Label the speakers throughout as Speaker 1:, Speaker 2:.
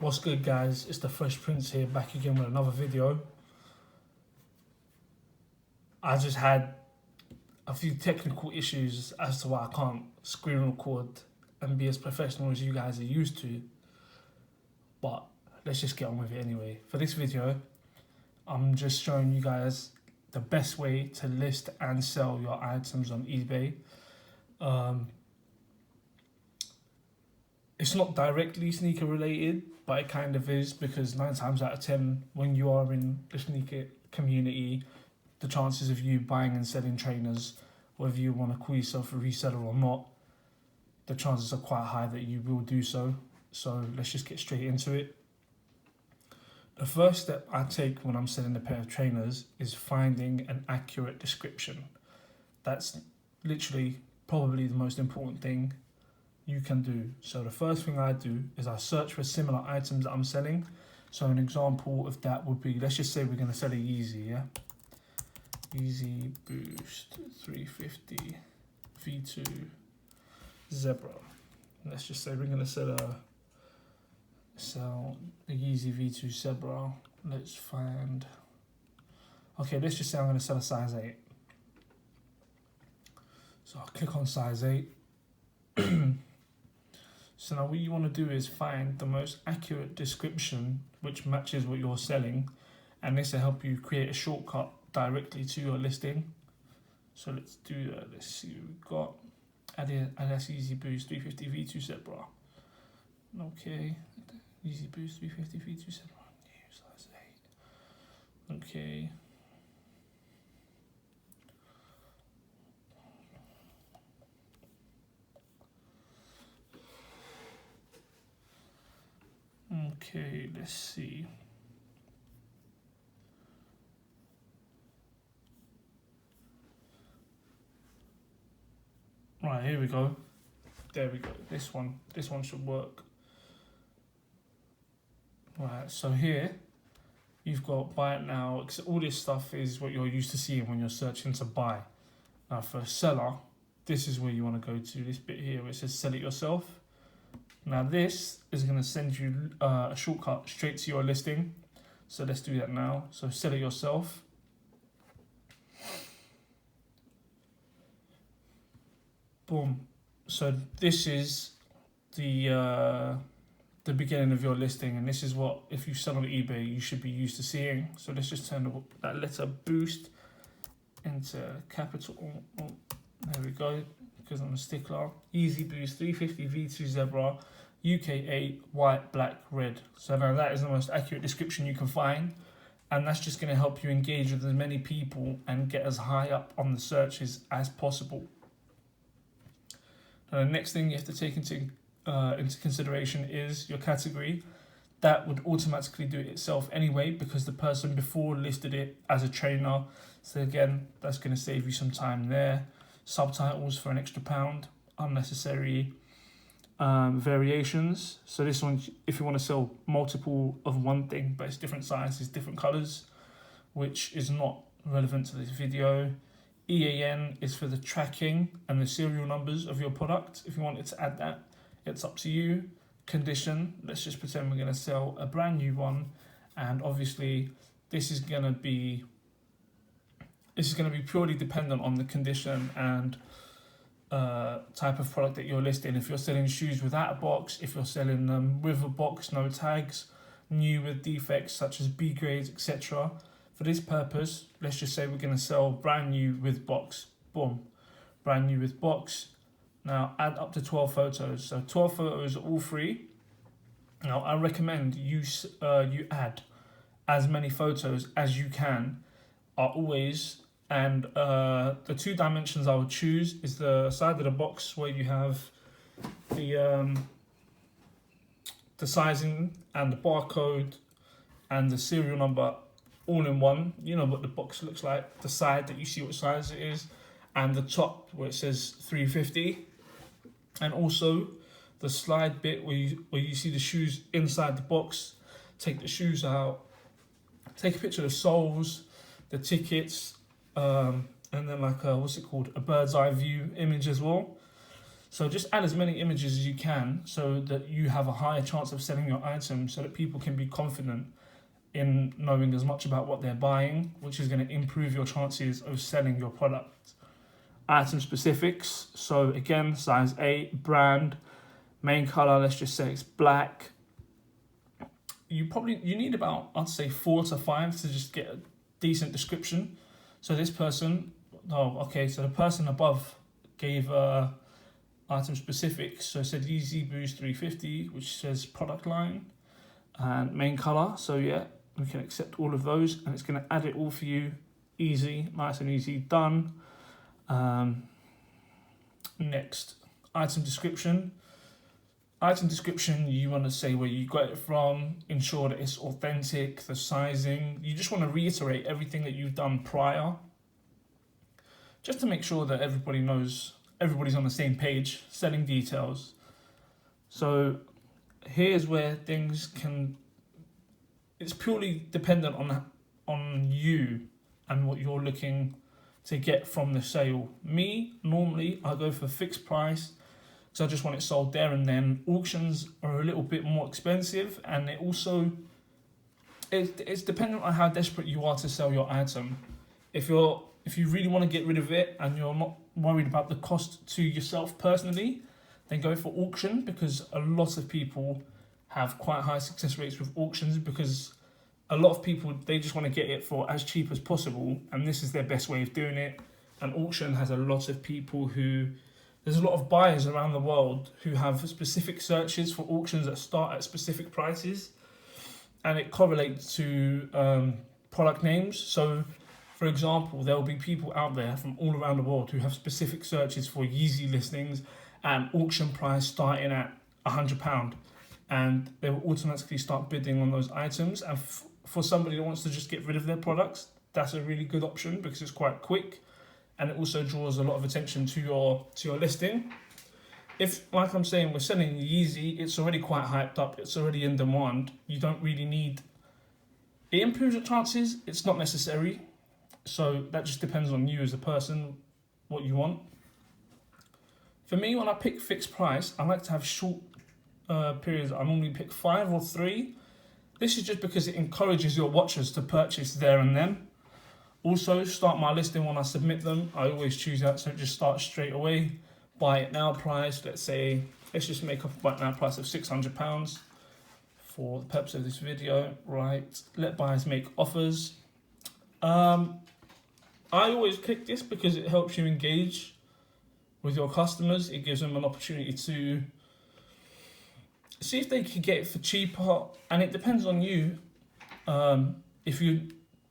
Speaker 1: What's good, guys? It's the Fresh Prince here, back again with another video. I just had a few technical issues as to why I can't screen record and be as professional as you guys are used to. But let's just get on with it anyway. For this video, I'm just showing you guys the best way to list and sell your items on eBay. It's not directly sneaker related, but it kind of is, because 9 times out of 10, when you are in the sneaker community, the chances of you buying and selling trainers, whether you want to call yourself a reseller or not, the chances are quite high that you will do so. So let's just get straight into it. The first step I take when I'm selling a pair of trainers is finding an accurate description. That's literally probably the most important thing you can do. So the first thing I do is I search for similar items that I'm selling. So an example of that would be, let's just say we're going to sell a Yeezy, yeah? Yeezy Boost 350 V2 Zebra. Let's just say we're going to sell a Yeezy V2 Zebra. Let's find, okay, let's just say I'm going to sell a size 8. So I'll click on size 8. So now what you want to do is find the most accurate description which matches what you're selling, and this will help you create a shortcut directly to your listing. So let's do that. Let's see what we've got. Adidas Yeezy Boost 350 V2 Zebra. Okay. Yeezy Boost 350 V2 Zebra. New size 8. Okay. Okay, let's see. Right, here we go. There we go. This one should work. Right, so here you've got buy it now. All this stuff is what you're used to seeing when you're searching to buy. Now for a seller, this is where you want to go to. This bit here where it says sell it yourself. Now this is going to send you a shortcut straight to your listing. So let's do that now. So sell it yourself. Boom. So this is the beginning of your listing, and this is what, if you sell on eBay, you should be used to seeing. So let's just turn that letter Boost into capital. Oh, there we go, because I'm a stickler. Yeezy Boost 350 V2 Zebra, UK 8, white, black, red. So now that is the most accurate description you can find, and that's just going to help you engage with as many people and get as high up on the searches as possible. Now the next thing you have to take into consideration is your category. That would automatically do it itself anyway, because the person before listed it as a trainer. So again, that's going to save you some time there. Subtitles for an extra £1, unnecessary variations. So this one, if you want to sell multiple of one thing, but it's different sizes, different colors, which is not relevant to this video. EAN is for the tracking and the serial numbers of your product. If you wanted to add that, it's up to you. Condition, let's just pretend we're going to sell a brand new one, and obviously this is going to be purely dependent on the condition and type of product that you're listing. If you're selling shoes without a box, if you're selling them with a box, no tags, new with defects such as B grades, etc. For this purpose, let's just say we're going to sell brand new with box. Boom, brand new with box. Now add up to 12 photos. So 12 photos are all free. Now I recommend you add as many photos as you can, are always. And the 2 dimensions I would choose is the side of the box where you have the sizing and the barcode and the serial number all in one. You know what the box looks like, the side that you see what size it is, and the top where it says 350, and also the slide bit where you see the shoes inside the box. Take the shoes out, take a picture of the soles, the tickets, and then like a bird's eye view image as well. So just add as many images as you can so that you have a higher chance of selling your item, so that people can be confident in knowing as much about what they're buying, which is going to improve your chances of selling your product. Item specifics. So again, size 8, brand, main color, let's just say it's black. You need about, I'd say 4 to 5 to just get a decent description. So this person, so the person above gave item specifics. So it said Yeezy Boost 350, which says product line and main color. So yeah, we can accept all of those, and it's going to add it all for you. Easy, nice and easy, done. Next, item description. Item description, you want to say where you got it from, ensure that it's authentic, the sizing. You just want to reiterate everything that you've done prior, just to make sure that everybody knows, everybody's on the same page. Selling details. So here's where things can, it's purely dependent on you and what you're looking to get from the sale. Me, normally I go for fixed price, so I just want it sold there and then. Auctions are a little bit more expensive, and it's dependent on how desperate you are to sell your item. If you really want to get rid of it and you're not worried about the cost to yourself personally, then go for auction, because a lot of people have quite high success rates with auctions, because a lot of people, they just want to get it for as cheap as possible, and this is their best way of doing it. An auction has a lot of people there's a lot of buyers around the world who have specific searches for auctions that start at specific prices, and it correlates to product names. So, for example, there will be people out there from all around the world who have specific searches for Yeezy listings and auction price starting at £100, and they will automatically start bidding on those items. And for somebody that wants to just get rid of their products, that's a really good option because it's quite quick, and it also draws a lot of attention to your listing. If, like I'm saying, we're selling Yeezy, it's already quite hyped up, it's already in demand. You don't really need, it improves your chances, it's not necessary. So that just depends on you as a person, what you want. For me, when I pick fixed price, I like to have short periods. I normally pick 5 or 3. This is just because it encourages your watchers to purchase there and then. Also, start my listing when I submit them. I always choose that, so it just starts straight away. Buy it now price, let's just make up a buy it now price of £600 for the purpose of this video. Right, let buyers make offers. I always click this because it helps you engage with your customers. It gives them an opportunity to see if they can get it for cheaper, and it depends on you. If you're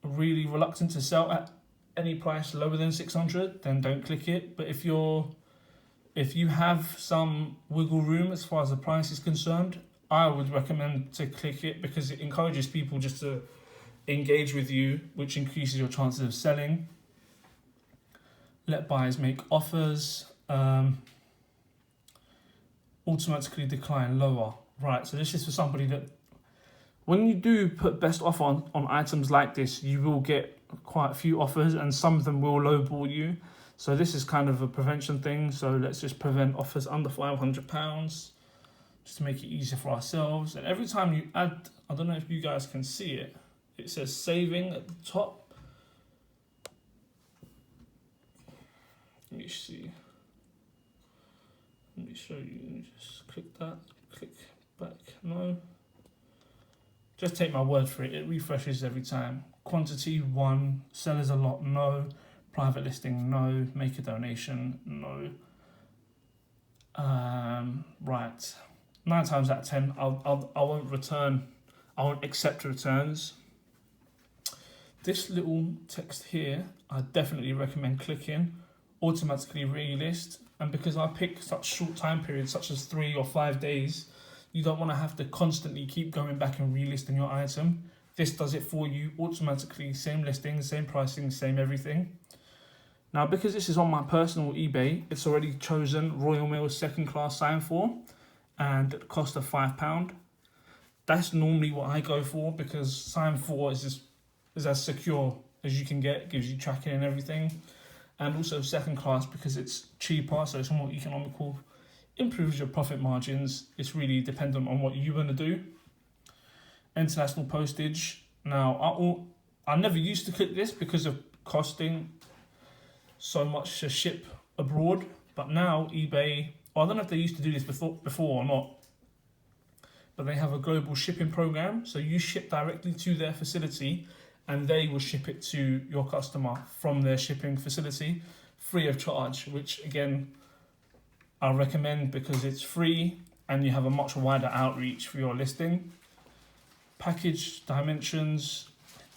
Speaker 1: really reluctant to sell at any price lower than 600, then don't click it. But if you have some wiggle room as far as the price is concerned, I would recommend to click it, because it encourages people just to engage with you, which increases your chances of selling. Let buyers make offers. Automatically decline lower. Right, so this is for somebody that, when you do put best offer on items like this, you will get quite a few offers, and some of them will lowball you. So this is kind of a prevention thing. So let's just prevent offers under £500, just to make it easier for ourselves. And every time you add, I don't know if you guys can see it, it says saving at the top. Let me see. Let me show you. Just click that. Click back. No. Just take my word for it. It refreshes every time. Quantity 1. Sellers a lot. No. Private listing. No. Make a donation. No. Right. 9 times out of 10, I won't return. I won't accept returns. This little text here, I definitely recommend clicking. Automatically relist. And because I pick such short time periods, such as 3 or 5 days, you don't want to have to constantly keep going back and relisting your item. This does it for you automatically. Same listing, same pricing, same everything. Now, because this is on my personal eBay, it's already chosen Royal Mail second class sign for, and at the cost of £5. That's normally what I go for, because sign 4 is as secure as you can get, gives you tracking and everything. And also second class because it's cheaper, so it's more economical improves your profit margins. It's really dependent on what you want to do. International postage. Now, I never used to click this because of costing so much to ship abroad, but now eBay, well, I don't know if they used to do this before or not, but they have a global shipping program. So you ship directly to their facility and they will ship it to your customer from their shipping facility free of charge, which again, I recommend because it's free and you have a much wider outreach for your listing. Package dimensions.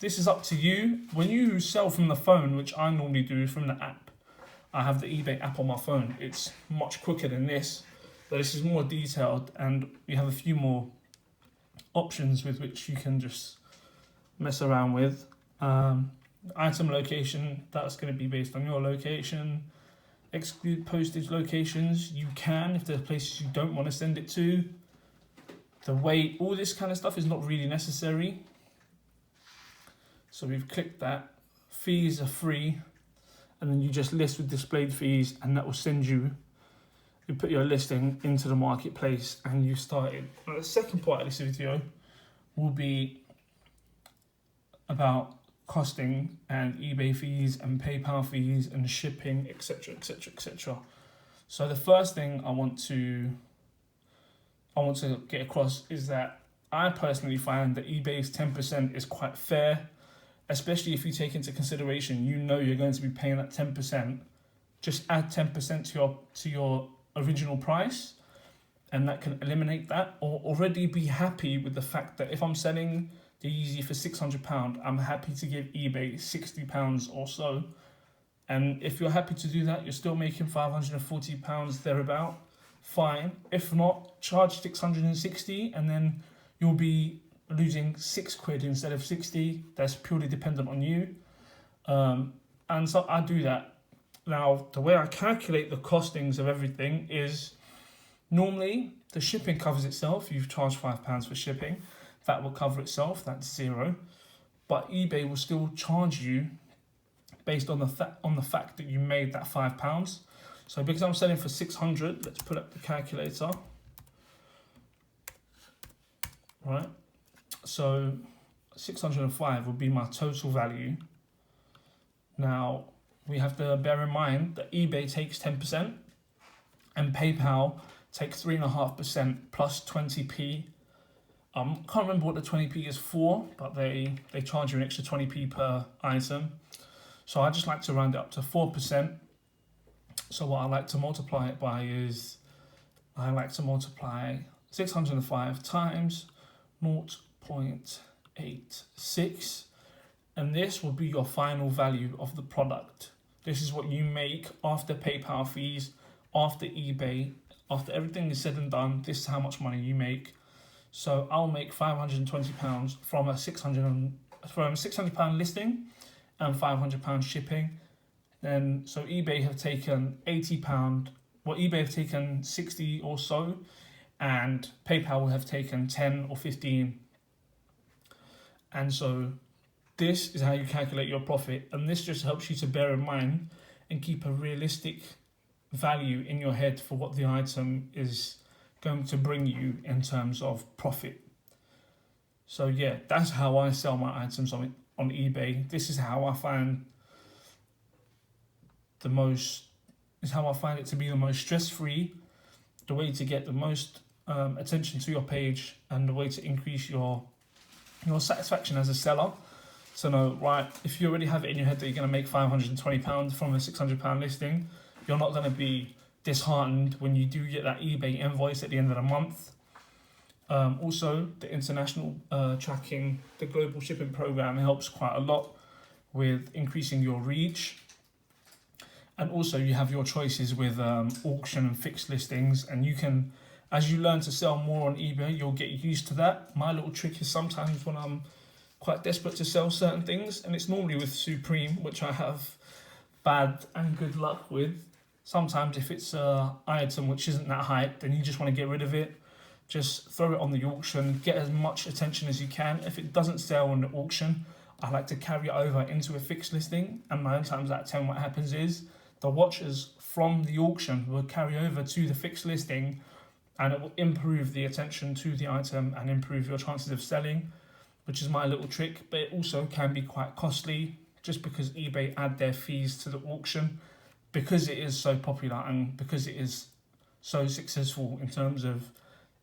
Speaker 1: This is up to you. When you sell from the phone, which I normally do from the app, I have the eBay app on my phone. It's much quicker than this, but this is more detailed and you have a few more options with which you can just mess around with. Item location, that's going to be based on your location. Exclude postage locations, you can if there's places you don't want to send it to. The weight, all this kind of stuff is not really necessary. So we've clicked that. Fees are free, and then you just list with displayed fees, and that will send you put your listing into the marketplace and you start it. Now, the second part of this video will be about costing and eBay fees and PayPal fees and shipping, etc, etc, etc. So the first thing I want to get across is that I personally find that eBay's 10% is quite fair, especially if you take into consideration you're going to be paying that 10%. Just add 10% to your original price, and that can eliminate that, or already be happy with the fact that if I'm selling the Yeezy for £600, I'm happy to give eBay £60 or so. And if you're happy to do that, you're still making £540 thereabout, fine. If not, charge 660 and then you'll be losing £6 instead of 60. That's purely dependent on you. And so I do that. Now, the way I calculate the costings of everything is normally the shipping covers itself. You've charged £5 for shipping. That will cover itself, that's zero. But eBay will still charge you based on the fact that you made that £5. So because I'm selling for 600, let's put up the calculator. Right, so 605 would be my total value. Now, we have to bear in mind that eBay takes 10% and PayPal takes 3.5% plus 20p. Can't remember what the 20p is for, but they charge you an extra 20p per item. So I just like to round it up to 4%. So what I like to multiply it by is, I like to multiply 605 times 0.86, and this will be your final value of the product. This is what you make after PayPal fees, after eBay, after everything is said and done. This is how much money you make. So I'll make £520 from a £600 listing and £500 shipping. Then so eBay have taken £80. Well, eBay have taken 60 or so, and PayPal will have taken 10 or 15. And so this is how you calculate your profit, and this just helps you to bear in mind and keep a realistic value in your head for what the item is going to bring you in terms of profit. So yeah, that's how I sell my items on eBay. This is how I find it to be the most stress-free, the way to get the most attention to your page, and the way to increase your satisfaction as a seller. So know, right, if you already have it in your head that you're going to make £520 from a £600 listing, you're not going to be disheartened when you do get that eBay invoice at the end of the month. Also, the international tracking, the global shipping program helps quite a lot with increasing your reach. And also you have your choices with auction and fixed listings, and you can, as you learn to sell more on eBay, you'll get used to that. My little trick is sometimes when I'm quite desperate to sell certain things, and it's normally with Supreme, which I have bad and good luck with. Sometimes if it's an item which isn't that hyped and you just want to get rid of it, just throw it on the auction, get as much attention as you can. If it doesn't sell on the auction, I like to carry it over into a fixed listing, and 9 times out of 10 what happens is the watchers from the auction will carry over to the fixed listing, and it will improve the attention to the item and improve your chances of selling, which is my little trick. But it also can be quite costly, just because eBay add their fees to the auction, because it is so popular and because it is so successful in terms of,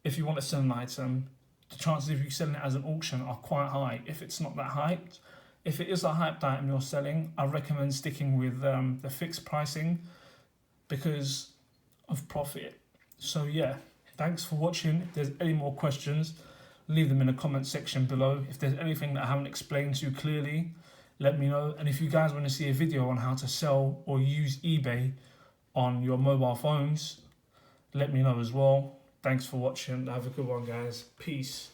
Speaker 1: if you want to sell an item, the chances of you selling it as an auction are quite high. If it's not that hyped, if it is a hyped item you're selling, I recommend sticking with the fixed pricing because of profit. So yeah, thanks for watching. If there's any more questions, leave them in the comment section below. If there's anything that I haven't explained to you clearly, let me know. And if you guys want to see a video on how to sell or use eBay on your mobile phones, let me know as well. Thanks for watching. Have a good one, guys. Peace.